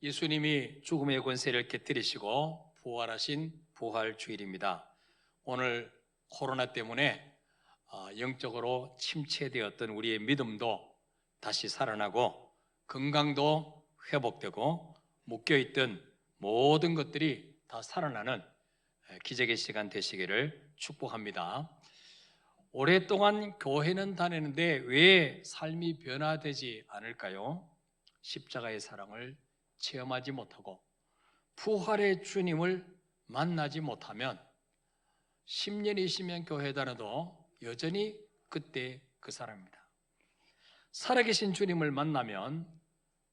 예수님이 죽음의 권세를 깨뜨리시고 부활하신 부활주일입니다. 오늘 코로나 때문에 영적으로 침체되었던 우리의 믿음도 다시 살아나고 건강도 회복되고 묶여있던 모든 것들이 다 살아나는 기적의 시간 되시기를 축복합니다. 오랫동안 교회는 다니는데 왜 삶이 변화되지 않을까요? 십자가의 사랑을 체험하지 못하고 부활의 주님을 만나지 못하면 10년, 20년 교회 다녀도 여전히 그때 그 사람입니다. 살아계신 주님을 만나면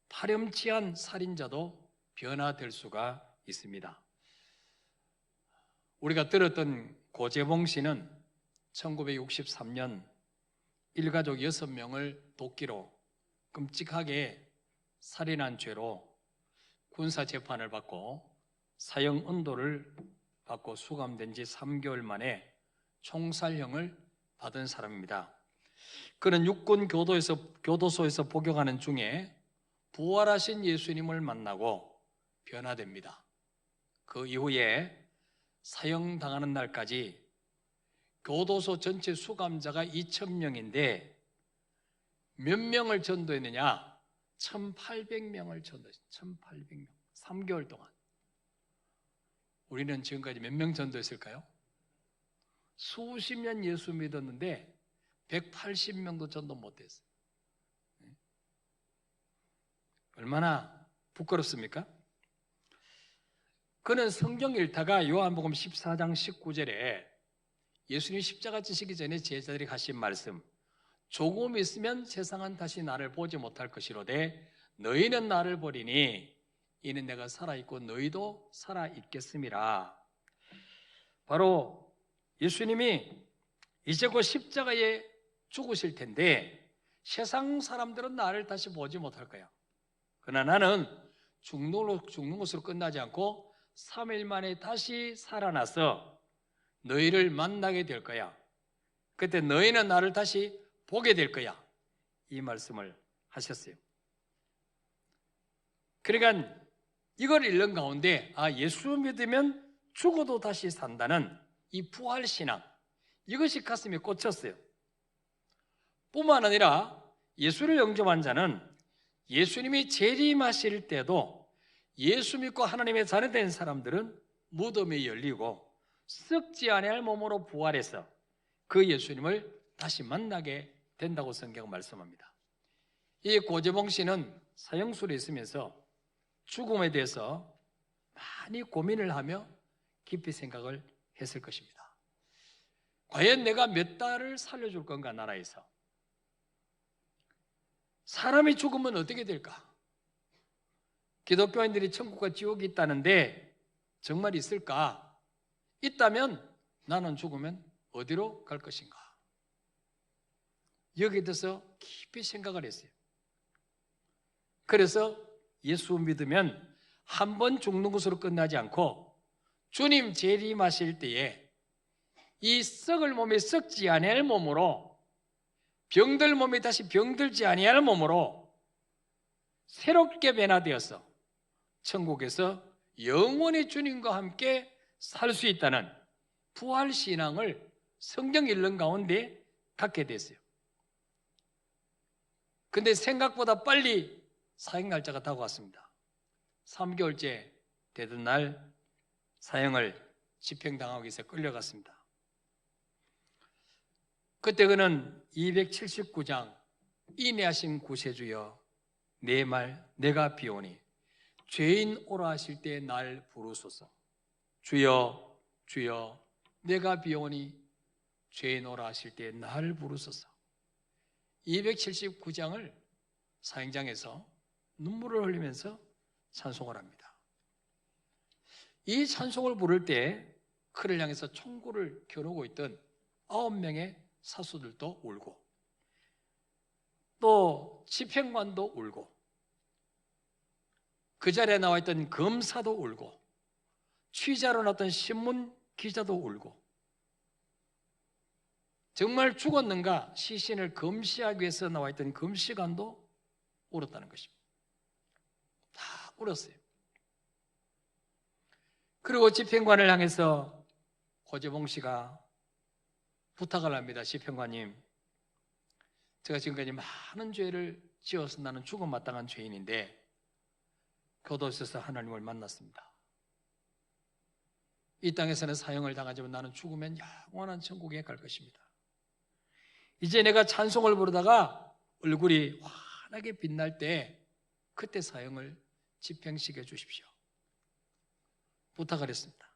파렴치한 살인자도 변화될 수가 있습니다. 우리가 들었던 고재봉 씨는 1963년 일가족 6명을 도끼로 끔찍하게 살인한 죄로 군사재판을 받고 사형 언도를 받고 수감된 지 3개월 만에 총살형을 받은 사람입니다. 그는 육군 교도소에서 복역하는 중에 부활하신 예수님을 만나고 변화됩니다. 그 이후에 사형당하는 날까지 교도소 전체 수감자가 2,000명인데 몇 명을 전도했느냐? 1,800명을 전도했어요. 1,800명. 3개월 동안. 우리는 지금까지 몇 명 전도했을까요? 수십 년 예수 믿었는데 180명도 전도 못했어요. 얼마나 부끄럽습니까? 그는 성경 읽다가 요한복음 14장 19절에 예수님 십자가 지시기 전에 제자들이 하신 말씀, 조금 있으면 세상은 다시 나를 보지 못할 것이로되 너희는 나를 보리니 이는 내가 살아있고 너희도 살아있겠음이라. 바로 예수님이 이제 곧 십자가에 죽으실 텐데 세상 사람들은 나를 다시 보지 못할 거야. 그러나 나는 죽는 것으로 끝나지 않고 3일 만에 다시 살아나서 너희를 만나게 될 거야. 그때 너희는 나를 다시 보게 될 거야. 이 말씀을 하셨어요. 그러니까 이걸 읽는 가운데 예수 믿으면 죽어도 다시 산다는 이 부활신앙, 이것이 가슴에 꽂혔어요. 뿐만 아니라 예수를 영접한 자는 예수님이 재림하실 때도 예수 믿고 하나님의 자녀 된 사람들은 무덤이 열리고 썩지 아니할 몸으로 부활해서 그 예수님을 다시 만나게 된다고 성경은 말씀합니다. 이 고재봉 씨는 사형수로 있으면서 죽음에 대해서 많이 고민을 하며 깊이 생각을 했을 것입니다. 과연 내가 몇 달을 살려줄 건가, 나라에서? 사람이 죽으면 어떻게 될까? 기독교인들이 천국과 지옥이 있다는데 정말 있을까? 있다면 나는 죽으면 어디로 갈 것인가? 여기에 대해서 깊이 생각을 했어요. 그래서 예수 믿으면 한 번 죽는 것으로 끝나지 않고 주님 재림하실 때에 이 썩을 몸이 썩지 아니할 몸으로, 병들 몸이 다시 병들지 아니할 몸으로 새롭게 변화되어서 천국에서 영원히 주님과 함께 살 수 있다는 부활신앙을 성경 읽는 가운데 갖게 됐어요. 근데 생각보다 빨리 사형 날짜가 다가왔습니다. 3개월째 되던 날 사형을 집행당하기 위해서 끌려갔습니다. 그때 그는 279장 인내하신 구세주여 내 말 내가 비오니 죄인 오라 하실 때 날 부르소서. 주여 주여 내가 비오니 죄인 오라 하실 때 날 부르소서. 279장을 사형장에서 눈물을 흘리면서 찬송을 합니다. 이 찬송을 부를 때 그를 향해서 총구를 겨누고 있던 9명의 사수들도 울고 또 집행관도 울고 그 자리에 나와 있던 검사도 울고 취재하러 나왔던 신문 기자도 울고 정말 죽었는가 시신을 검시하기 위해서 나와 있던 검시관도 울었다는 것입니다. 다 울었어요. 그리고 집행관을 향해서 고재봉 씨가 부탁을 합니다. 집행관님, 제가 지금까지 많은 죄를 지어서 나는 죽음 마땅한 죄인인데 교도소에서 하나님을 만났습니다. 이 땅에서는 사형을 당하지만 나는 죽으면 영원한 천국에 갈 것입니다. 이제 내가 찬송을 부르다가 얼굴이 환하게 빛날 때 그때 사형을 집행시켜 주십시오. 부탁을 했습니다.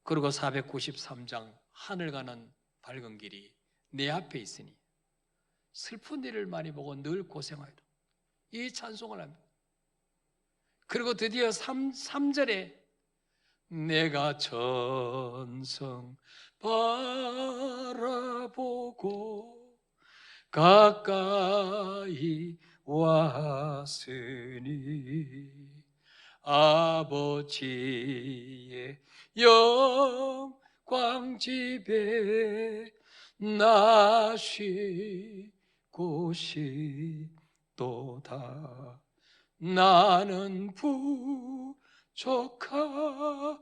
그리고 493장 하늘 가는 밝은 길이 내 앞에 있으니 슬픈 일을 많이 보고 늘 고생하여도 이 찬송을 합니다. 그리고 드디어 3절에 내가 천성 바라보고 가까이 왔으니 아버지의 영광 집에 나시고 싶도다. 나는 부족하여도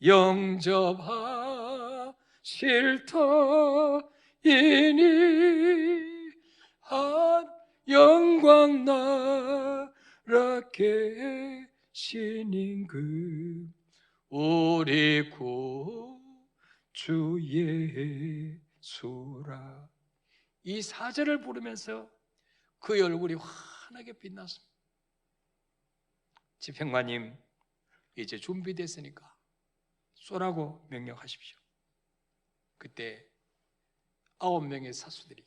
영접하실 터이니 한 영광 나라 계신 임금 우리 구주 예수라. 이 4절을 부르면서 그 얼굴이 환하게 빛났습니다. 집행관님, 이제 준비됐으니까 쏘라고 명령하십시오. 그때 9명의 사수들이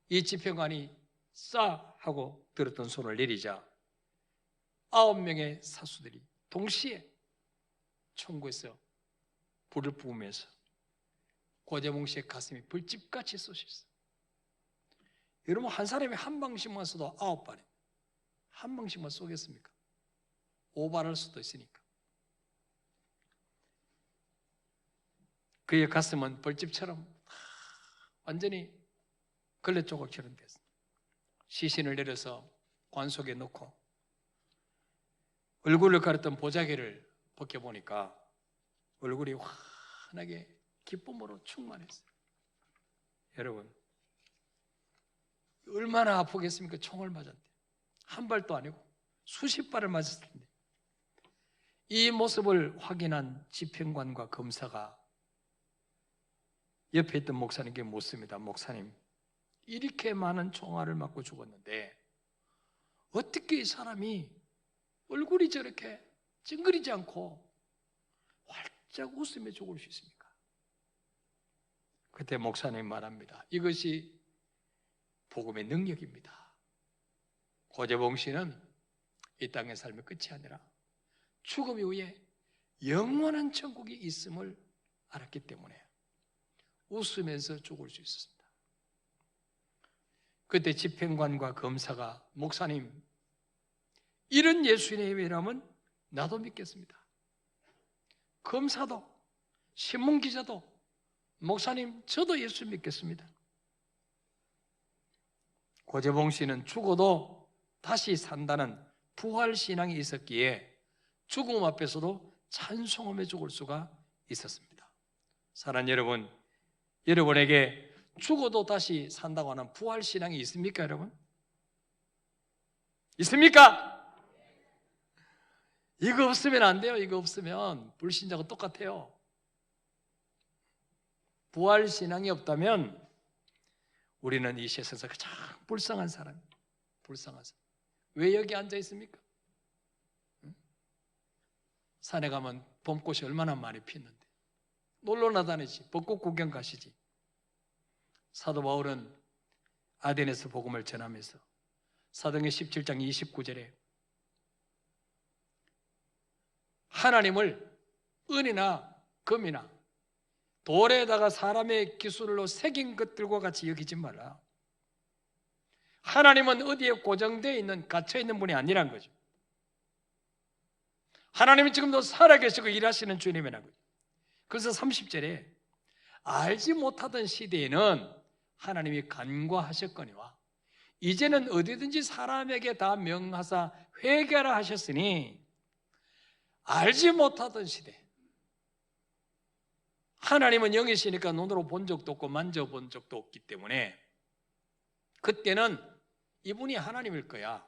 이 집행관이 쏴 하고 들었던 손을 내리자 9명의 사수들이 동시에 총구에서 불을 뿜으면서 고재봉 씨의 가슴이 불집같이 쏘셨어요. 여러분, 한 사람이 한 방씩만 쏘도 9발입니다. 한 방씩만 쏘겠습니까? 5발할 수도 있으니까. 그의 가슴은 벌집처럼 완전히 걸레조각처럼 됐어요. 시신을 내려서 관 속에 넣고 얼굴을 가렸던 보자기를 벗겨보니까 얼굴이 환하게 기쁨으로 충만했어요. 여러분, 얼마나 아프겠습니까? 총을 맞았는데 한 발도 아니고 수십 발을 맞았을 텐데. 이 모습을 확인한 집행관과 검사가 옆에 있던 목사님께 묻습니다. 목사님, 이렇게 많은 총알을 맞고 죽었는데 어떻게 이 사람이 얼굴이 저렇게 찡그리지 않고 활짝 웃으며 죽을 수 있습니까? 그때 목사님 말합니다. 이것이 복음의 능력입니다. 고재봉 씨는 이 땅의 삶의 끝이 아니라 죽음 이후에 영원한 천국이 있음을 알았기 때문에 웃으면서 죽을 수 있었습니다. 그때 집행관과 검사가 목사님, 이런 예수님의 힘이라면 나도 믿겠습니다. 검사도 신문기자도 목사님, 저도 예수 믿겠습니다. 고재봉 씨는 죽어도 다시 산다는 부활신앙이 있었기에 죽음 앞에서도 찬송하며 죽을 수가 있었습니다. 사랑하는 여러분, 여러분에게 죽어도 다시 산다고 하는 부활신앙이 있습니까, 여러분? 있습니까? 이거 없으면 안 돼요. 이거 없으면 불신자가 똑같아요. 부활신앙이 없다면 우리는 이 세상에서 가장 불쌍한 사람입니다. 불쌍한 사람. 왜 여기 앉아 있습니까? 산에 가면 봄꽃이 얼마나 많이 피는데 놀러나 다니지, 벚꽃 구경 가시지. 사도 바울은 아덴에서 복음을 전하면서 사도행전 17장 29절에 하나님을 은이나 금이나 돌에다가 사람의 기술로 새긴 것들과 같이 여기지 말라. 하나님은 어디에 고정되어 있는, 갇혀 있는 분이 아니란 거죠. 하나님은 지금도 살아계시고 일하시는 주님이라는 거죠. 그래서 30절에 알지 못하던 시대에는 하나님이 간과하셨거니와 이제는 어디든지 사람에게 다 명하사 회개하라 하셨으니 알지 못하던 시대, 하나님은 영이시니까 눈으로 본 적도 없고 만져본 적도 없기 때문에 그때는 이분이 하나님일 거야.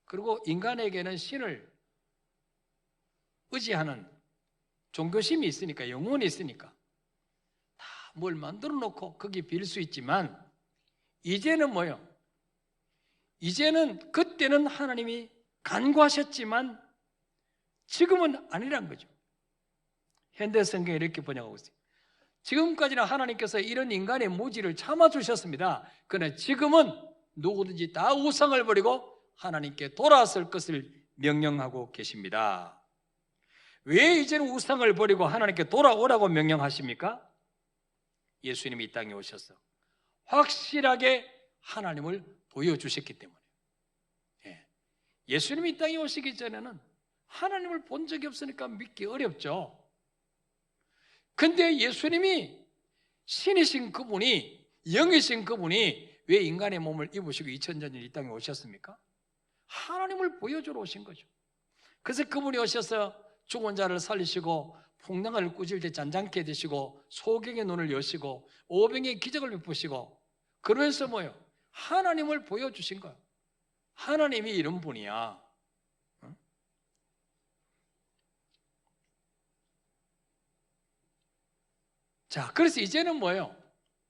그리고 인간에게는 신을 의지하는 종교심이 있으니까, 영혼이 있으니까 다 뭘 만들어 놓고 거기 빌 수 있지만, 이제는 뭐요? 이제는 그때는 하나님이 간구하셨지만 지금은 아니란 거죠. 현대 성경에 이렇게 번역하고 있어요. 지금까지는 하나님께서 이런 인간의 무지를 참아주셨습니다. 그러나 지금은 누구든지 다 우상을 버리고 하나님께 돌아설 것을 명령하고 계십니다. 왜 이제는 우상을 버리고 하나님께 돌아오라고 명령하십니까? 예수님이 이 땅에 오셔서 확실하게 하나님을 보여주셨기 때문에. 예수님이 이 땅에 오시기 전에는 하나님을 본 적이 없으니까 믿기 어렵죠. 근데 예수님이 신이신 그분이, 영이신 그분이 왜 인간의 몸을 입으시고 2000년 전 이 땅에 오셨습니까? 하나님을 보여주러 오신 거죠. 그래서 그분이 오셔서 죽은 자를 살리시고 풍랑을 꾸질 때 잔잔케 해드시고 소경의 눈을 여시고 오병의 기적을 베푸시고, 그러면서 뭐예요? 하나님을 보여주신 거예요. 하나님이 이런 분이야. 자, 그래서 이제는 뭐예요?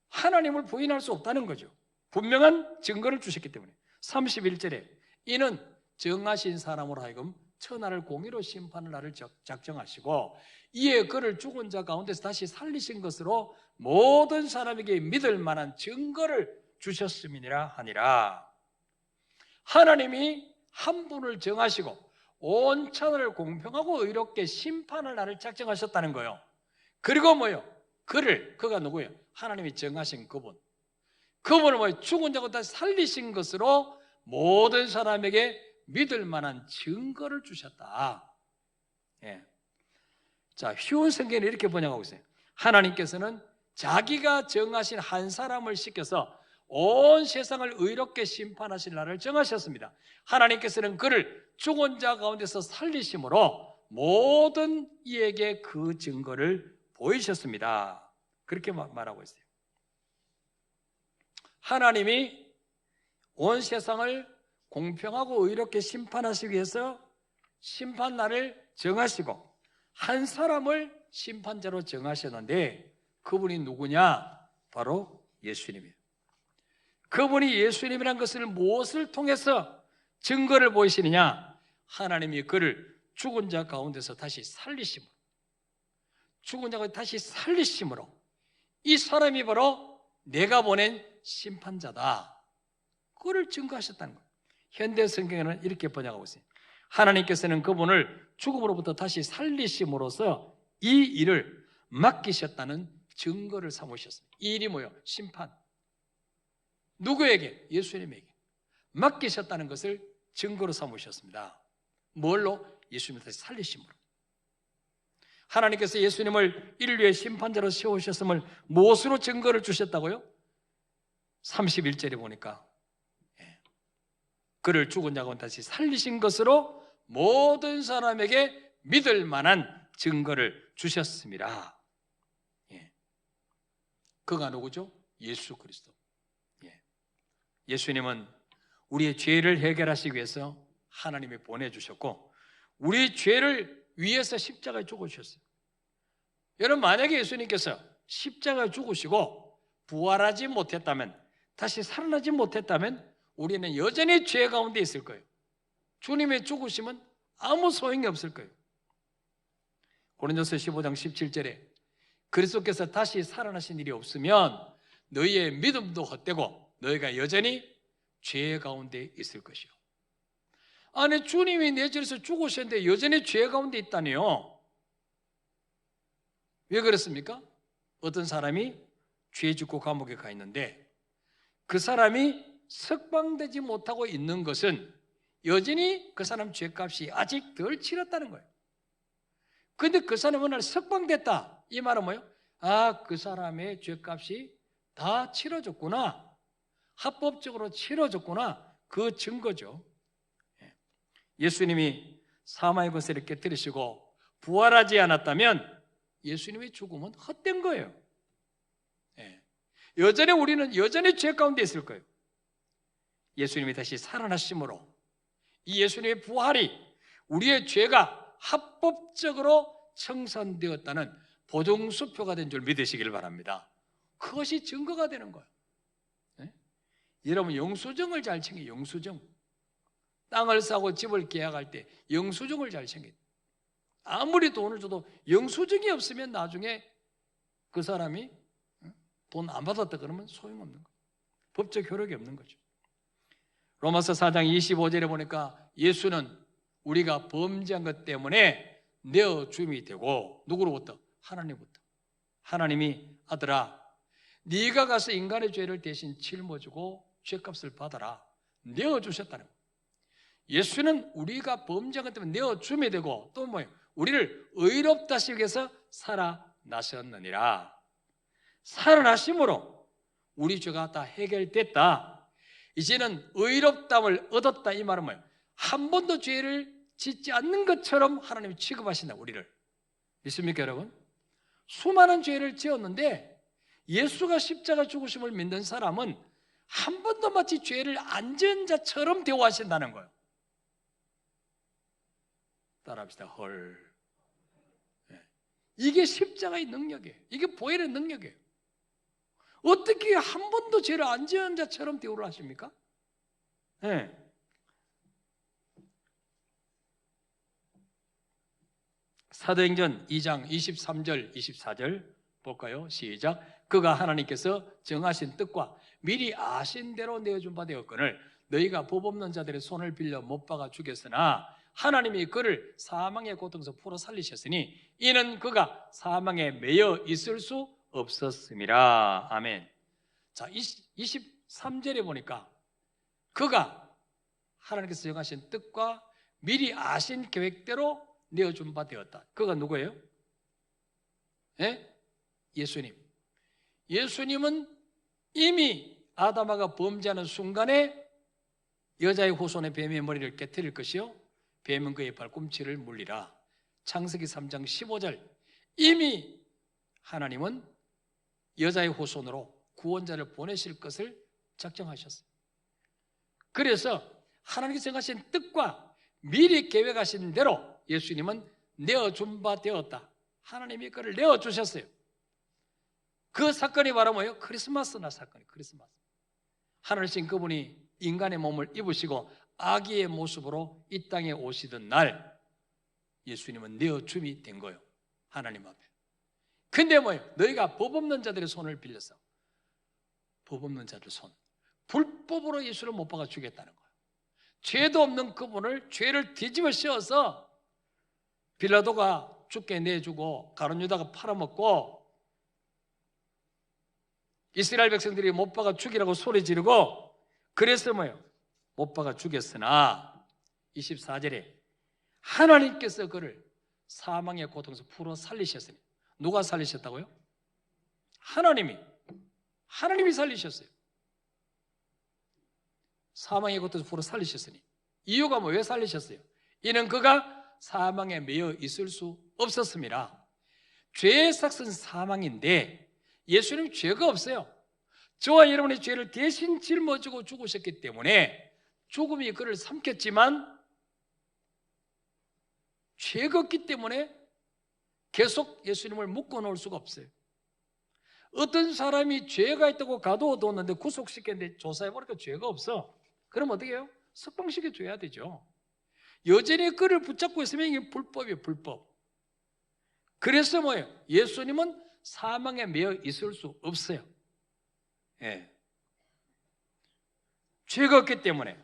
하나님을 부인할 수 없다는 거죠. 분명한 증거를 주셨기 때문에. 31절에 이는 정하신 사람으로 하여금 천하를 공의로 심판을 나를 작정하시고 이에 그를 죽은 자 가운데서 다시 살리신 것으로 모든 사람에게 믿을 만한 증거를 주셨음이니라 하니라. 하나님이 한 분을 정하시고 온 천하를 공평하고 의롭게 심판을 나를 작정하셨다는 거예요. 그리고 뭐예요? 그가 누구예요? 하나님이 정하신 그분. 그분을 뭐예요? 죽은 자고 다시 살리신 것으로 모든 사람에게 믿을 만한 증거를 주셨다. 자, 휴원 성경에 이렇게 번역하고 있어요. 하나님께서는 자기가 정하신 한 사람을 시켜서 온 세상을 의롭게 심판하실 날을 정하셨습니다. 하나님께서는 그를 죽은 자 가운데서 살리심으로 모든 이에게 그 증거를 보이셨습니다. 그렇게 말하고 있어요. 하나님이 온 세상을 공평하고 의롭게 심판하시기 위해서 심판날을 정하시고 한 사람을 심판자로 정하셨는데 그분이 누구냐? 바로 예수님이에요. 그분이 예수님이란 것을 무엇을 통해서 증거를 보이시느냐? 하나님이 그를 죽은 자 가운데서 다시 살리심으로, 죽은 자가 다시 살리심으로 이 사람이 바로 내가 보낸 심판자다. 그걸 증거하셨다는 거예요. 현대 성경에는 이렇게 번역하고 있어요. 하나님께서는 그분을 죽음으로부터 다시 살리심으로써 이 일을 맡기셨다는 증거를 삼으셨습니다. 이 일이 뭐예요? 심판. 누구에게? 예수님에게 맡기셨다는 것을 증거로 삼으셨습니다. 뭘로? 예수님을 다시 살리심으로. 하나님께서 예수님을 인류의 심판자로 세우셨음을 무엇으로 증거를 주셨다고요? 31절에 보니까 그를 죽은 자 가운데 다시 살리신 것으로 모든 사람에게 믿을 만한 증거를 주셨습니다. 그가 누구죠? 예수 그리스도. 예수님은 우리의 죄를 해결하시기 위해서 하나님이 보내주셨고 우리 죄를 위해서 십자가에 죽으셨어요. 여러분, 만약에 예수님께서 십자가에 죽으시고 부활하지 못했다면, 다시 살아나지 못했다면 우리는 여전히 죄 가운데 있을 거예요. 주님의 죽으심은 아무 소용이 없을 거예요. 고린도서 15장 17절에 그리스도께서 다시 살아나신 일이 없으면 너희의 믿음도 헛되고 너희가 여전히 죄 가운데 있을 것이요. 아니, 주님이 내 죄에서 죽으셨는데 여전히 죄 가운데 있다니요. 왜 그렇습니까? 어떤 사람이 죄 짓고 감옥에 가 있는데 그 사람이 석방되지 못하고 있는 것은 여전히 그 사람 죄값이 아직 덜 치렀다는 거예요. 그런데 그 사람은 오늘 석방됐다. 이 말은 뭐예요? 아, 그 사람의 죄값이 다 치러졌구나. 합법적으로 치러졌구나, 그 증거죠. 예수님이 사망의 권세를 깨뜨리시고 부활하지 않았다면 예수님의 죽음은 헛된 거예요. 여전히 우리는 여전히 죄 가운데 있을 거예요. 예수님이 다시 살아나심으로 이 예수님의 부활이 우리의 죄가 합법적으로 청산되었다는 보증수표가 된 줄 믿으시길 바랍니다. 그것이 증거가 되는 거예요. 여러분, 영수증을 잘 챙겨요. 영수증. 땅을 사고 집을 계약할 때 영수증을 잘 챙겨요. 아무리 돈을 줘도 영수증이 없으면 나중에 그 사람이 돈 안 받았다 그러면 소용없는 거예요. 법적 효력이 없는 거죠. 로마서 4장 25절에 보니까 예수는 우리가 범죄한 것 때문에 내어줌이 되고, 누구로부터? 하나님부터. 하나님이 아들아, 네가 가서 인간의 죄를 대신 짊어지고 죄값을 받아라, 내어주셨다는 거예요. 예수는 우리가 범죄한 것 때문에 내어줌이 되고, 또 뭐예요? 우리를 의롭다 하시기 위해서 살아나셨느니라. 살아나심으로 우리 죄가 다 해결됐다. 이제는 의롭다함을 얻었다. 이 말은 뭐예요? 한 번도 죄를 짓지 않는 것처럼 하나님이 취급하신다, 우리를. 믿습니까, 여러분? 수많은 죄를 지었는데 예수가 십자가 죽으심을 믿는 사람은 한 번도 마치 죄를 안 지은 자처럼 대우하신다는 거예요. 따라합시다. 헐. 이게 십자가의 능력이에요. 이게 보혈의 능력이에요. 어떻게 한 번도 죄를 안 지은 자처럼 대우를 하십니까? 네. 사도행전 2장 23절 24절 볼까요? 시작. 그가 하나님께서 정하신 뜻과 미리 아신 대로 내어준 바 되었거늘 너희가 법 없는 자들의 손을 빌려 못 박아 죽였으나 하나님이 그를 사망의 고통에서 풀어 살리셨으니 이는 그가 사망에 매여 있을 수 없었음이라. 아멘. 자, 23절에 보니까 그가 하나님께서 정하신 뜻과 미리 아신 계획대로 내어준 바 되었다. 그가 누구예요? 예수님. 예수님은 이미 아담아가 범죄하는 순간에 여자의 후손의 뱀의 머리를 깨뜨릴 것이요 뱀은 그의 발꿈치를 물리라. 창세기 3장 15절. 이미 하나님은 여자의 후손으로 구원자를 보내실 것을 작정하셨어요. 그래서 하나님께서 정하신 뜻과 미리 계획하신 대로 예수님은 내어준 바 되었다. 하나님이 그를 내어주셨어요. 그 사건이 바로 뭐예요? 크리스마스나 사건이에요. 크리스마스. 하늘신 그분이 인간의 몸을 입으시고 아기의 모습으로 이 땅에 오시던 날 예수님은 내어줌이 된 거예요. 하나님 앞에. 근데 뭐예요? 너희가 법 없는 자들의 손을 빌려서, 법 없는 자들 손, 불법으로 예수를 못 박아 죽였다는 거예요. 죄도 없는 그분을 죄를 뒤집어 씌워서 빌라도가 죽게 내주고 가룟 유다가 팔아먹고 이스라엘 백성들이 못 박아 죽이라고 소리 지르고, 그래서 뭐예요? 못 박아 죽였으나 24절에 하나님께서 그를 사망의 고통에서 풀어 살리셨으니. 누가 살리셨다고요? 하나님이 살리셨어요. 사망의 고통에서 풀어 살리셨으니. 이유가 뭐 왜 살리셨어요? 이는 그가 사망에 매여 있을 수 없었습니다. 죄의 삭은 사망인데 예수님 죄가 없어요. 저와 여러분의 죄를 대신 짊어지고 죽으셨기 때문에 죽음이 그를 삼켰지만 죄가 없기 때문에 계속 예수님을 묶어놓을 수가 없어요. 어떤 사람이 죄가 있다고 가둬뒀는데 구속시켰는데 조사해보니까 죄가 없어. 그럼 어떻게 해요? 석방시켜줘야 되죠. 여전히 그를 붙잡고 있으면 이게 불법이에요. 불법. 그래서 뭐예요? 예수님은 사망에 매여 있을 수 없어요. 죄가 없기 때문에.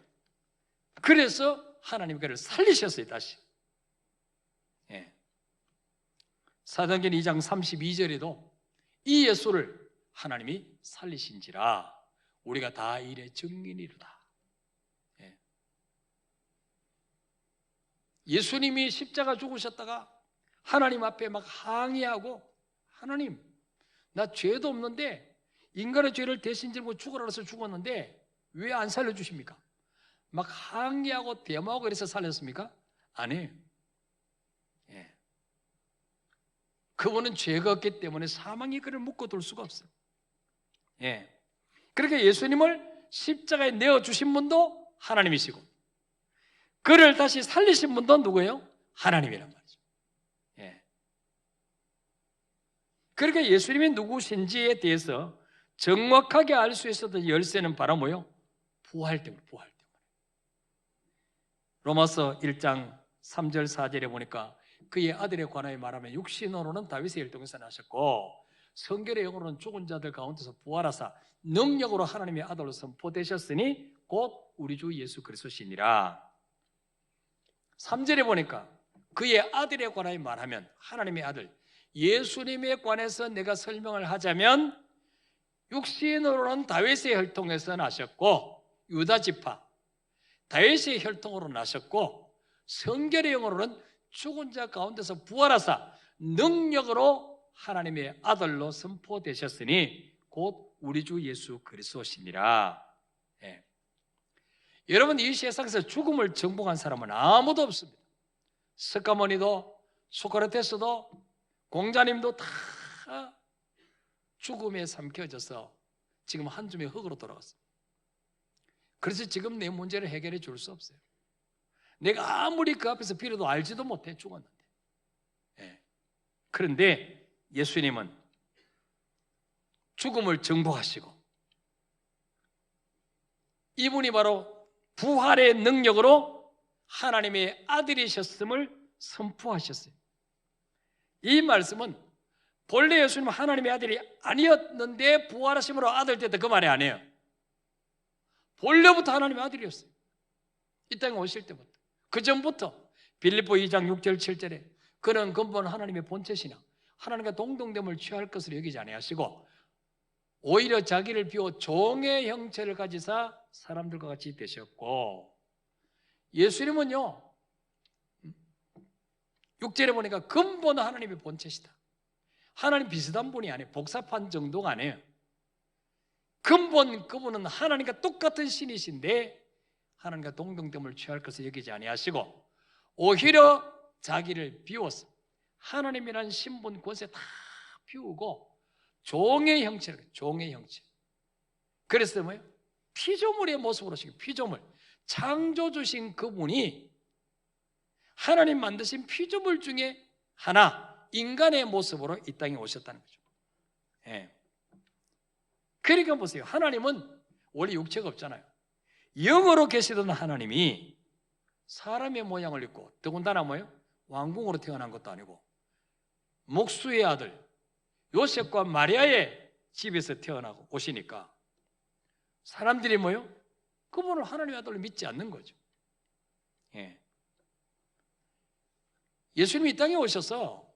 그래서 하나님이 그를 살리셨어요. 다시. 사도행전 2장 32절에도 이 예수를 하나님이 살리신지라 우리가 다 이래 증인이로다. 예수님이 십자가 죽으셨다가 하나님 앞에 막 항의하고, 하나님, 나 죄도 없는데 인간의 죄를 대신 지고 죽으라 해서 죽었는데 왜 안 살려주십니까? 막 항의하고 대모하고 그래서 살렸습니까? 아니에요. 예. 그분은 죄가 없기 때문에 사망이 그를 묶어둘 수가 없어요. 예. 그렇게 예수님을 십자가에 내어주신 분도 하나님이시고 그를 다시 살리신 분도 누구예요? 하나님이란 말이죠. 예. 그러니까 예수님이 누구신지에 대해서 정확하게 알 수 있었던 열쇠는 바로 뭐예요? 부활 때문에. 로마서 1장 3절 4절에 보니까 그의 아들에 관하여 말하면 육신으로는 다윗의 혈통에서 나셨고 성결의 영으로는 죽은 자들 가운데서 부활하사 능력으로 하나님의 아들로 선포되셨으니 곧 우리 주 예수 그리스도시니라. 3절에 보니까 그의 아들에 관하여 말하면 하나님의 아들 예수님에 관해서 내가 설명을 하자면 육신으로는 다윗의 혈통에서 나셨고 유다 지파 다윗의 혈통으로 나셨고 성결의 영으로는 죽은 자 가운데서 부활하사 능력으로 하나님의 아들로 선포되셨으니 곧 우리 주 예수 그리스도시니라. 예. 여러분 이 세상에서 죽음을 정복한 사람은 아무도 없습니다. 스가모니도 소크라테스도 공자님도 다 죽음에 삼켜져서 지금 한 줌의 흙으로 돌아갔습니다. 그래서 지금 내 문제를 해결해 줄 수 없어요. 내가 아무리 그 앞에서 빌어도 알지도 못해 죽었는데. 예. 그런데 예수님은 죽음을 정복하시고 이분이 바로 부활의 능력으로 하나님의 아들이셨음을 선포하셨어요. 이 말씀은 본래 예수님은 하나님의 아들이 아니었는데 부활하심으로 아들 됐다 그 말이 아니에요. 본래부터 하나님의 아들이었어요. 이 땅에 오실 때부터. 그 전부터 빌립보 2장 6절 7절에 그는 근본 하나님의 본체시나 하나님과 동등됨을 취할 것을 여기지 아니하시고 오히려 자기를 비워 종의 형체를 가지사 사람들과 같이 되셨고 예수님은요 6절에 보니까 근본 하나님의 본체시다. 하나님 비슷한 분이 아니에요. 복잡한 정도가 아니에요. 근본 그분은 하나님과 똑같은 신이신데 하나님과 동등됨을 취할 것을 여기지 아니하시고 오히려 자기를 비워서 하나님이라는 신분 권세 다 비우고 종의 형체를 종의 형체. 그래서 뭐예요? 피조물의 모습으로 오신 피조물 창조주신 그분이 하나님 만드신 피조물 중에 하나 인간의 모습으로 이 땅에 오셨다는 거죠. 예. 그러니까 보세요. 하나님은 원래 육체가 없잖아요. 영으로 계시던 하나님이 사람의 모양을 입고 더군다나 뭐예요? 왕궁으로 태어난 것도 아니고 목수의 아들 요셉과 마리아의 집에서 태어나고 오시니까 사람들이 뭐예요? 그분을 하나님의 아들로 믿지 않는 거죠. 예. 예수님이 이 땅에 오셔서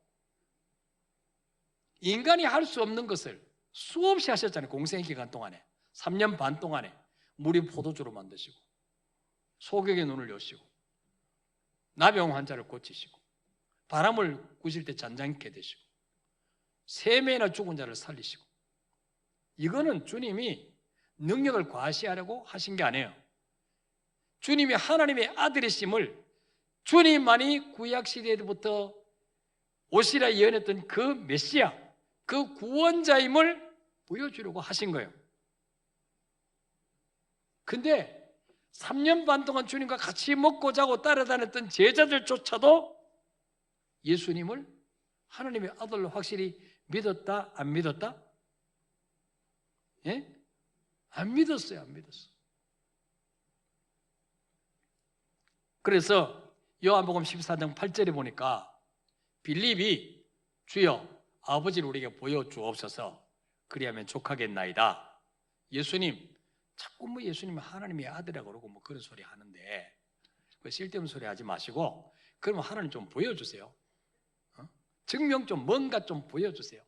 인간이 할 수 없는 것을 수없이 하셨잖아요. 공생의 기간 동안에 3년 반 동안에 물이 포도주로 만드시고 소경의 눈을 여시고 나병 환자를 고치시고 바람을 구실 때 잔잔케 되시고 3명이나 죽은 자를 살리시고 이거는 주님이 능력을 과시하려고 하신 게 아니에요. 주님이 하나님의 아들이심을 주님만이 구약시대부터 오시라 예언했던 그 메시아 그 구원자임을 보여주려고 하신 거예요. 근데 3년 반 동안 주님과 같이 먹고 자고 따라다녔던 제자들조차도 예수님을 하나님의 아들로 확실히 믿었다? 안 믿었다? 예? 안 믿었어요. 안 믿었어. 그래서 요한복음 14장 8절에 보니까 빌립이 주여 아버지를 우리에게 보여주옵소서 그리하면 족하겠나이다. 예수님 자꾸 뭐 예수님 하나님의 아들이라고 그러고 뭐 그런 소리 하는데 그 쓸데없는 소리 하지 마시고 그러면 하나님 좀 보여주세요. 증명 좀 뭔가 좀 보여주세요.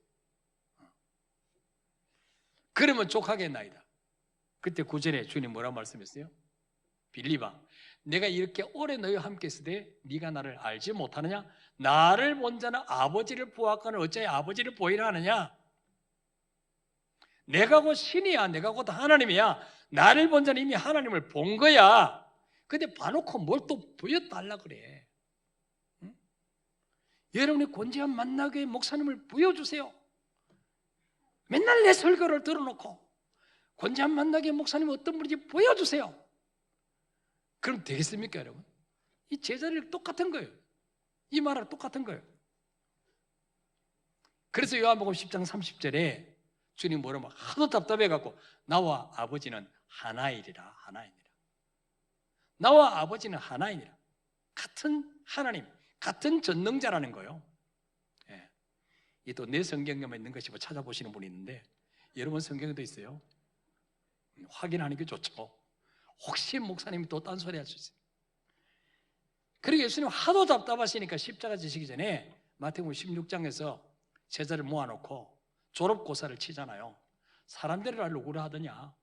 그러면 족하겠나이다. 그때 9절에 주님 뭐라고 말씀했어요? 빌립아 내가 이렇게 오래 너희와 함께 있을 때 네가 나를 알지 못하느냐? 나를 본 자는 아버지를 보았거늘 어찌하여 아버지를 보이라 하느냐? 내가 곧 신이야. 내가 곧 하나님이야. 나를 본 자는 이미 하나님을 본 거야. 근데 봐놓고 뭘 또 보여달라 그래. 응? 여러분이 권재한 만나교회 목사님을 보여주세요. 맨날 내 설교를 들어놓고 권재한 만나교회 목사님 어떤 분인지 보여주세요. 그럼 되겠습니까, 여러분? 이 제자들 똑같은 거예요. 이 말하고 똑같은 거예요. 그래서 요한복음 10장 30절에 주님 뭐라고 하도 답답해갖고 나와 아버지는 하나이니라. 하나이니라. 나와 아버지는 하나이니라. 같은 하나님, 같은 전능자라는 거예요. 예. 이 또 내 성경에만 있는 것이 뭐 찾아보시는 분이 있는데 여러분 성경에도 있어요. 확인하는 게 좋죠. 혹시 목사님이 또 딴소리 할 수 있어요. 그리고 예수님 하도 답답하시니까 십자가 지시기 전에 마태복음 16장에서 제자를 모아놓고 졸업고사를 치잖아요. 사람들이 나를 누구라 하더냐?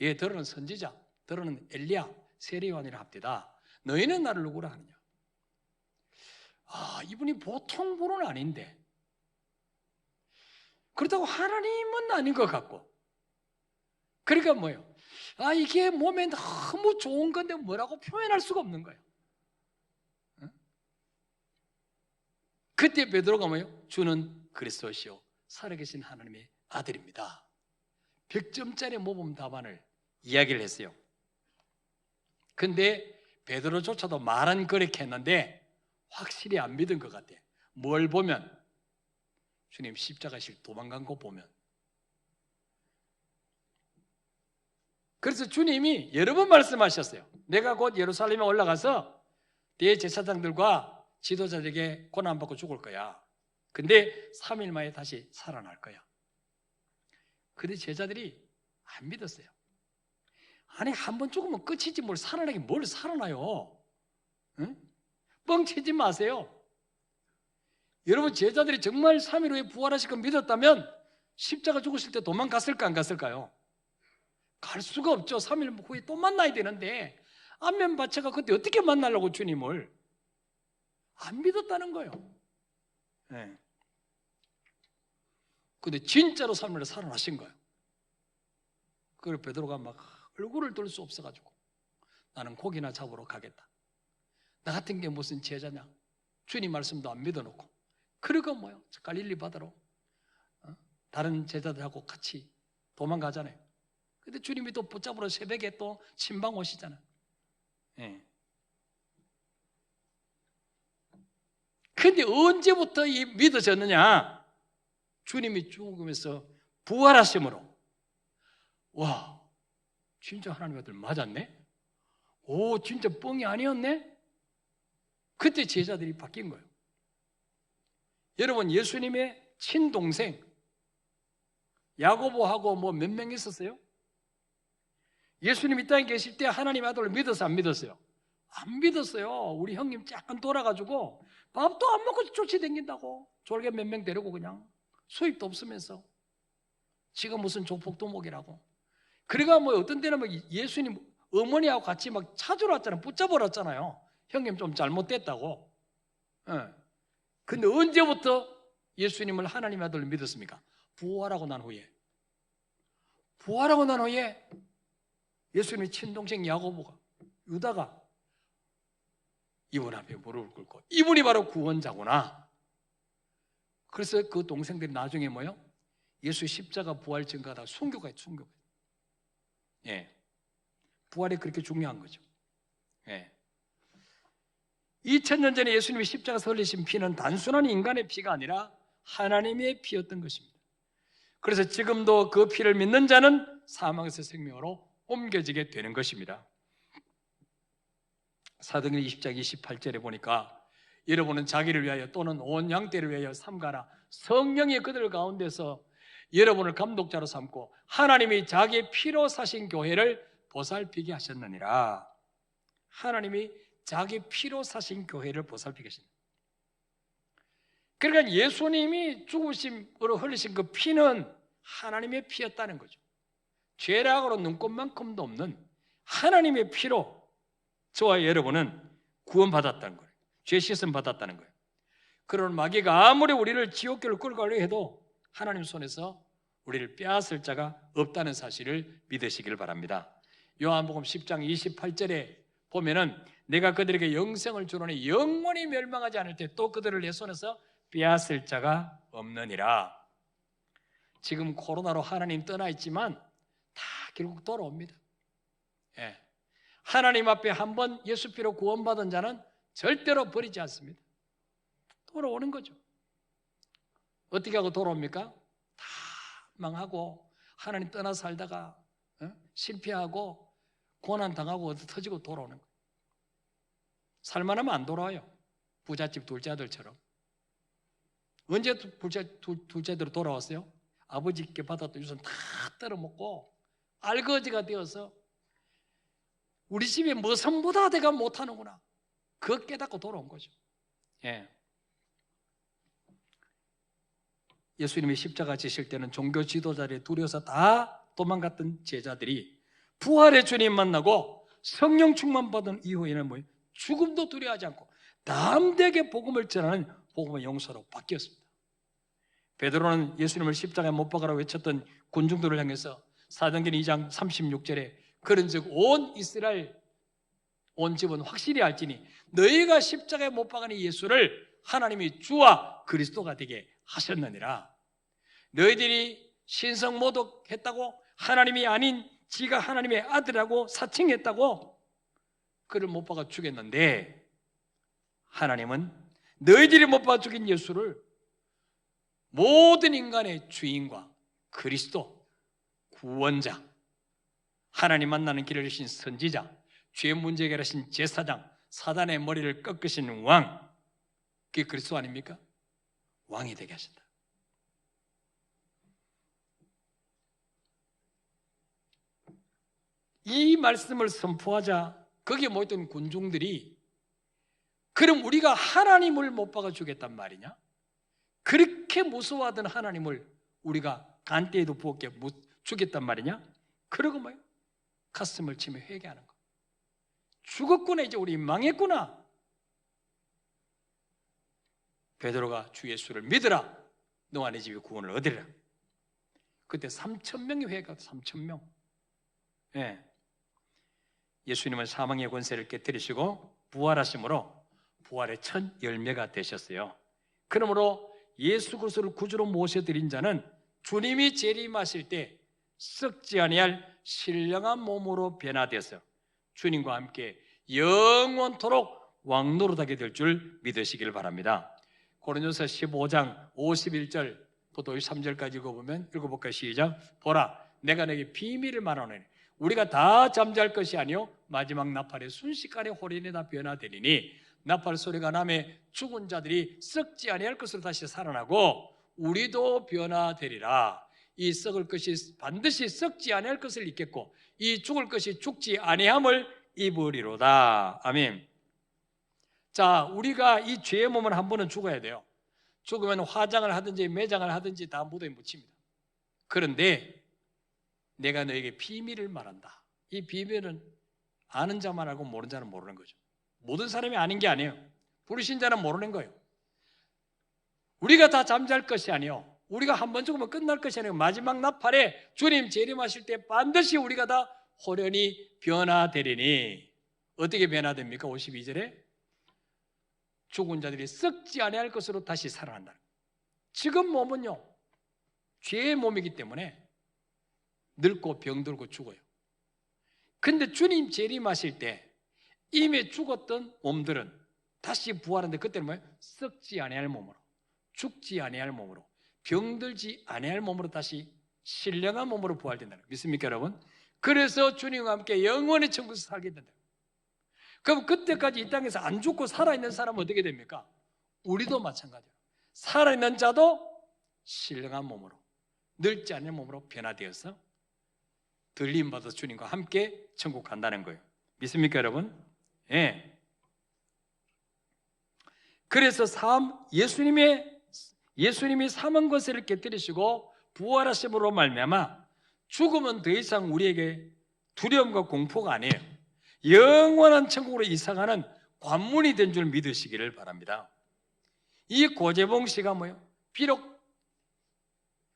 예, 너는 선지자, 너는 엘리야, 세례요한이라 합디다. 너희는 나를 누구라 하느냐? 아, 이분이 보통 분은 아닌데 그렇다고 하나님은 아닌 것 같고, 그러니까 뭐예요? 아, 이게 몸에 너무 좋은 건데 뭐라고 표현할 수가 없는 거예요. 응? 그때 베드로가 뭐예요? 주는 그리스도시요 살아계신 하나님의 아들입니다. 100점짜리 모범 답안을 이야기를 했어요. 근데 베드로조차도 말은 그렇게 했는데 확실히 안 믿은 것 같아. 뭘 보면? 주님 십자가실 도망간 거 보면. 그래서 주님이 여러 번 말씀하셨어요. 내가 곧 예루살렘에 올라가서 대제사장들과 지도자들에게 고난받고 죽을 거야. 근데 3일 만에 다시 살아날 거야. 근데 제자들이 안 믿었어요. 아니, 한 번 죽으면 끝이지 뭘 살아나긴 뭘 살아나요. 응? 뻥치지 마세요. 여러분, 제자들이 정말 3일 후에 부활하실 걸 믿었다면 십자가 죽으실 때 도망갔을까 안 갔을까요? 갈 수가 없죠. 3일 후에 또 만나야 되는데 안면 바체가 그때 어떻게 만나려고 주님을 안 믿었다는 거예요. 네. 근데 진짜로 3일 후에 살아나신 거예요. 그래서 베드로가 막 얼굴을 들 수 없어가지고 나는 고기나 잡으러 가겠다. 나 같은 게 무슨 제자냐? 주님 말씀도 안 믿어놓고. 그러고 뭐요? 갈릴리 바다로 다른 제자들하고 같이 도망가잖아요. 근데 주님이 또 붙잡으러 새벽에 또 침방 오시잖아요. 예. 근데 언제부터 이 믿어졌느냐? 주님이 죽음에서 부활하심으로. 와, 진짜 하나님의 아들 맞았네? 오, 진짜 뻥이 아니었네? 그때 제자들이 바뀐 거예요. 여러분, 예수님의 친동생 야고보하고 뭐 몇 명 있었어요? 예수님 이 땅에 계실 때 하나님 아들을 믿었어요? 안 믿었어요? 안 믿었어요. 우리 형님 약간 돌아가지고 밥도 안 먹고 쫓아다닌다고. 졸개 몇 명 데리고 그냥 수입도 없으면서 지금 무슨 조폭도목이라고. 그래가 뭐 어떤 때는 막 예수님 어머니하고 같이 막 찾으러 왔잖아요. 붙잡으러 왔잖아요. 형님 좀 잘못됐다고. 근데 언제부터 예수님을 하나님의 아들로 믿었습니까? 부활하고 난 후에. 부활하고 난 후에 예수님의 친동생 야고보가, 유다가 이분 앞에 무릎을 꿇고 이분이 바로 구원자구나. 그래서 그 동생들이 나중에 뭐요? 예수 십자가 부활 증거하다가 순교가요, 순교가. 예. 부활이 그렇게 중요한 거죠. 예. 2000년 전에 예수님이 십자가에서 흘리신 피는 단순한 인간의 피가 아니라 하나님의 피였던 것입니다. 그래서 지금도 그 피를 믿는 자는 사망에서 생명으로 옮겨지게 되는 것입니다. 사도행전 20장 28절에 보니까 여러분은 자기를 위하여 또는 온 양떼를 위하여 삼가라. 성령이 그들 가운데서 여러분을 감독자로 삼고 하나님이 자기 피로 사신 교회를 보살피게 하셨느니라. 하나님이 자기 피로 사신 교회를 보살피게 하십니다. 그러니까 예수님이 죽으심으로 흘리신 그 피는 하나님의 피였다는 거죠. 죄락으로 눈꼽만큼도 없는 하나님의 피로 저와 여러분은 구원받았다는 거예요. 죄 씻음 받았다는 거예요. 그런 마귀가 아무리 우리를 지옥길로 끌어가려 해도 하나님 손에서 우리를 빼앗을 자가 없다는 사실을 믿으시길 바랍니다. 요한복음 10장 28절에 보면은 내가 그들에게 영생을 주노니 영원히 멸망하지 않을 때 또 그들을 내 손에서 빼앗을 자가 없느니라. 지금 코로나로 하나님 떠나 있지만 다 결국 돌아옵니다. 예. 하나님 앞에 한번 예수 피로 구원받은 자는 절대로 버리지 않습니다. 돌아오는 거죠. 어떻게 하고 돌아옵니까? 다 망하고 하나님 떠나 살다가 실패하고 고난당하고 터지고 돌아오는 거예요. 살만하면 안 돌아와요. 부잣집 둘째 아들처럼. 언제 둘째 아들로 돌아왔어요? 아버지께 받았던 유산 다 떨어먹고 알거지가 되어서 우리 집에 머선보다 내가 못하는구나. 그거 깨닫고 돌아온 거죠. 예. 예수님이 십자가 지실 때는 종교 지도자들이 두려워서 다 도망갔던 제자들이 부활의 주님 만나고 성령 충만 받은 이후에는 뭐예요? 죽음도 두려워하지 않고 담대하게 복음을 전하는 복음의 용사로 바뀌었습니다. 베드로는 예수님을 십자가에 못 박으라고 외쳤던 군중들을 향해서 사도행전 2장 36절에 그런즉 온 이스라엘 온 집은 확실히 알지니 너희가 십자가에 못 박은 예수를 하나님이 주와 그리스도가 되게 하셨느니라. 너희들이 신성 모독했다고 하나님이 아닌 지가 하나님의 아들이라고 사칭했다고 그를 못 박아 죽였는데 하나님은 너희들이 못 박아 죽인 예수를 모든 인간의 주인과 그리스도, 구원자, 하나님 만나는 길을 여신 선지자, 죄 문제 해결하신 제사장, 사단의 머리를 꺾으신 왕, 그게 그리스도 아닙니까? 왕이 되게 하신다. 이 말씀을 선포하자 거기에 모였던 군중들이 그럼 우리가 하나님을 못 박아 주겠단 말이냐? 그렇게 무서워하던 하나님을 우리가 간때에도 부엌에 주겠단 말이냐? 그러고 뭐예요? 가슴을 치며 회개하는 거. 죽었구나, 이제 우리 망했구나. 베드로가 주 예수를 믿으라. 너와 네 집이 구원을 얻으리라. 그때 3,000명이 회개하고 3,000명. 예. 예수님은 사망의 권세를 깨뜨리시고 부활하심으로 부활의 첫 열매가 되셨어요. 그러므로 예수 그리스도를 구주로 모셔드린 자는 주님이 재림하실 때 썩지 아니할 신령한 몸으로 변화되어서 주님과 함께 영원토록 왕노릇하게 될 줄 믿으시길 바랍니다. 고린도서 15장 51절부터 53절까지 읽어볼까요? 시작. 보라, 내가 너에게 비밀을 말하노니 우리가 다 잠잘 것이 아니요 마지막 나팔에 순식간에 호련히 다 변화되리니 나팔 소리가 나매 죽은 자들이 썩지 아니할 것으로 다시 살아나고 우리도 변화되리라. 이 썩을 것이 반드시 썩지 아니할 것을 입겠고 이 죽을 것이 죽지 아니함을 입으리로다. 아멘. 자, 우리가 이 죄의 몸을 한 번은 죽어야 돼요. 죽으면 화장을 하든지 매장을 하든지 다 무덤에 묻힙니다. 그런데 내가 너에게 비밀을 말한다. 이 비밀은 아는 자만 알고 모르는 자는 모르는 거죠. 모든 사람이 아는 게 아니에요. 불신자는 모르는 거예요. 우리가 다 잠잘 것이 아니에요. 우리가 한 번 죽으면 끝날 것이 아니에요. 마지막 나팔에 주님 재림하실 때 반드시 우리가 다 호련히 변화되리니. 어떻게 변화됩니까? 52절에 죽은 자들이 썩지 아니할 것으로 다시 살아난다. 지금 몸은요 죄의 몸이기 때문에 늙고 병들고 죽어요. 근데 주님 재림하실 때 이미 죽었던 몸들은 다시 부활하는데 그때는 뭐예요? 썩지 아니할 몸으로, 죽지 아니할 몸으로, 병들지 아니할 몸으로 다시 신령한 몸으로 부활된다는 거예요. 믿습니까 여러분? 그래서 주님과 함께 영원히 천국에서 살게 된다. 그럼 그때까지 이 땅에서 안 죽고 살아있는 사람은 어떻게 됩니까? 우리도 마찬가지예요. 살아있는 자도 신령한 몸으로, 늙지 않는 몸으로 변화되어서 들림받아 주님과 함께 천국 간다는 거예요. 믿습니까 여러분? 예. 그래서 예수님이 사망 권세를 깨뜨리시고 부활하심으로 말미암아 죽음은 더 이상 우리에게 두려움과 공포가 아니에요. 영원한 천국으로 이사가는 관문이 된 줄 믿으시기를 바랍니다. 이 고재봉 씨가 뭐예요? 비록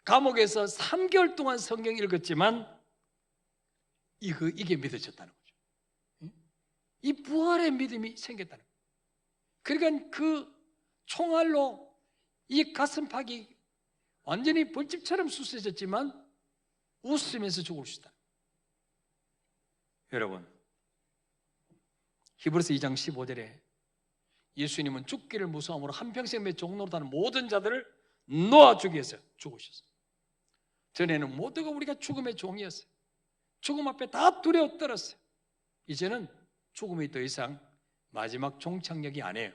감옥에서 3개월 동안 성경 읽었지만 이게 믿어졌다는 거죠. 이 부활의 믿음이 생겼다는 거예요. 그러니까 그 총알로 이 가슴팍이 완전히 벌집처럼 쑤셔졌지만 웃으면서 죽을 수 있다. 여러분, 히브리서 2장 15절에 예수님은 죽기를 무서움으로 한평생 매 종노릇하는 모든 자들을 놓아주기 위해서 죽으셨어요. 전에는 모두가 우리가 죽음의 종이었어요. 죽음 앞에 다 두려워 떨었어요. 이제는 죽음이 더 이상 마지막 종착역이 아니에요.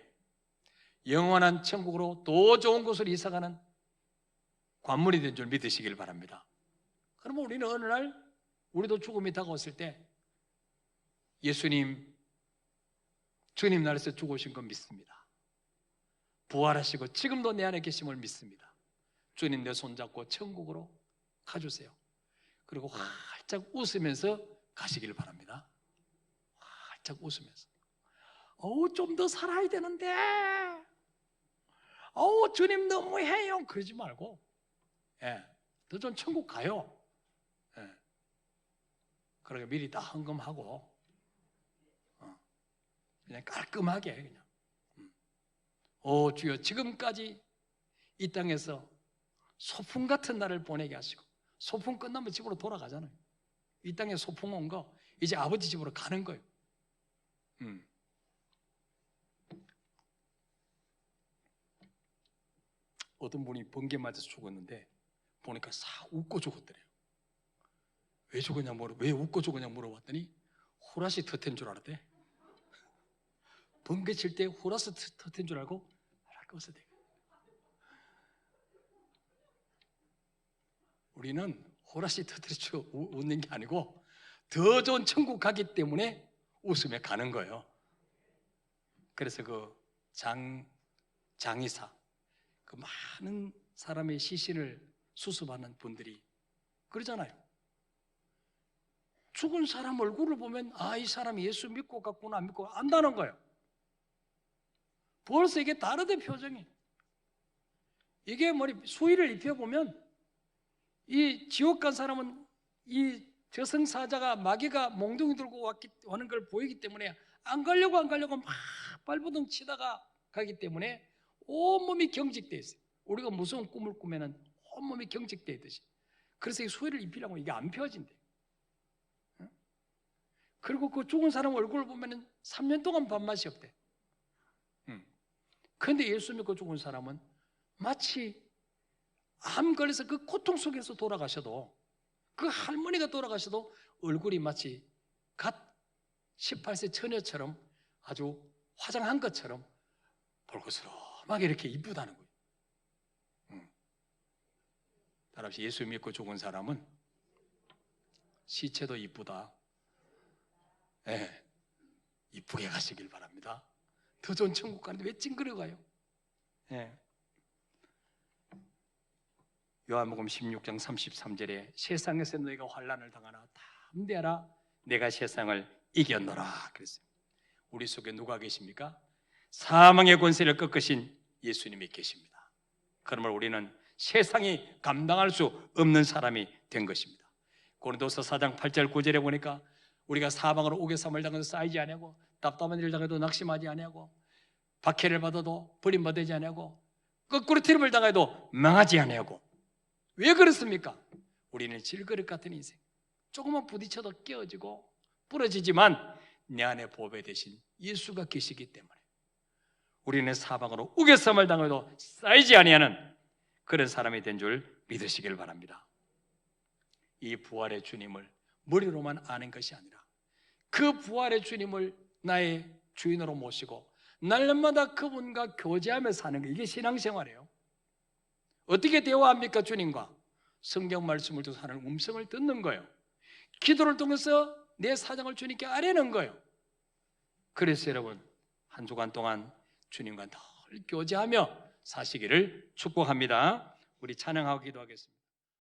영원한 천국으로 더 좋은 곳으로 이사가는 관문이 된 줄 믿으시길 바랍니다. 그러면 우리는 어느 날 우리도 죽음이 다가왔을 때 예수님 주님 나라에서 죽으신 건 믿습니다. 부활하시고 지금도 내 안에 계심을 믿습니다. 주님 내 손잡고 천국으로 가주세요. 그리고 활짝 웃으면서 가시길 바랍니다. 활짝 웃으면서 좀 더 살아야 되는데 주님 너무해요 그러지 말고 더 좀 천국 가요. 그러니까 미리 다 헌금하고 그냥 깔끔하게 그냥 주여 지금까지 이 땅에서 소풍 같은 날을 보내게 하시고 소풍 끝나면 집으로 돌아가잖아요. 이 땅에 소풍 온 거 이제 아버지 집으로 가는 거예요. 어떤 분이 번개 맞아서 죽었는데 보니까 웃고 죽었더래요. 왜 죽었냐 왜 웃고 죽었냐 물어봤더니 후라시 터트린 줄 알았대. 번개 칠 때 후라시 터트린 줄 알고 웃어대. 우리는 후라시 터트리고 웃는 게 아니고 더 좋은 천국 가기 때문에 웃으며 가는 거예요. 그래서 그 장의사 그 많은 사람의 시신을 수습하는 분들이 그러잖아요. 죽은 사람 얼굴을 보면 이 사람이 예수 믿고 갔구나 안 믿고 안다는 거예요. 벌써 이게 다르대 표정이. 이게 수의를 입혀보면 이 지옥 간 사람은 이 저승사자가 마귀가 몽둥이 들고 왔는 걸 보이기 때문에 안 가려고 막 발버둥 치다가 가기 때문에 온몸이 경직되어 있어요. 우리가 무서운 꿈을 꾸면은 온몸이 경직되어 있듯이. 그래서 이 수의를 입히려고 이게 안 펴진대. 그리고 그 죽은 사람 얼굴을 보면은 3년 동안 밥맛이 없대. 그런데 예수 믿고 죽은 사람은 마치 암 걸려서 그 고통 속에서 돌아가셔도 그 할머니가 돌아가셔도 얼굴이 마치 갓 18세 처녀처럼 아주 화장한 것처럼 볼거스름하게 이렇게 이쁘다는 거예요. 따라서 예수 믿고 죽은 사람은 시체도 이쁘다. 이쁘게 가시길 바랍니다. 더 좋은 천국 가는데 왜 찡그려 가요? 요한복음 16장 33절에 세상에서 너희가 환난을 당하나 담대하라 내가 세상을 이겼노라 그랬어요. 우리 속에 누가 계십니까? 사망의 권세를 꺾으신 예수님이 계십니다. 그러므로 우리는 세상이 감당할 수 없는 사람이 된 것입니다. 고린도서 4장 8절 9절에 보니까 우리가 사방으로 우겨쌈을 당해도 쌓이지 아니하고 답답한 일을 당해도 낙심하지 아니하고 박해를 받아도 버림받지 아니하고 거꾸로 트림을 당해도 망하지 아니하고. 왜 그렇습니까? 우리는 질그릇 같은 인생, 조금만 부딪혀도 깨어지고 부러지지만 내 안에 보배 되신 예수가 계시기 때문에 우리는 사방으로 우겨쌈을 당해도 쌓이지 아니하는 그런 사람이 된 줄 믿으시길 바랍니다. 이 부활의 주님을 머리로만 아는 것이 아니라 그 부활의 주님을 나의 주인으로 모시고 날마다 그분과 교제하며 사는 거, 이게 신앙생활이에요. 어떻게 대화합니까? 주님과 성경 말씀을 통해서 하는 음성을 듣는 거예요. 기도를 통해서 내 사정을 주님께 아뢰는 거예요. 그래서 여러분 한 주간 동안 주님과 늘 교제하며 사시기를 축복합니다. 우리 찬양하고 기도하겠습니다.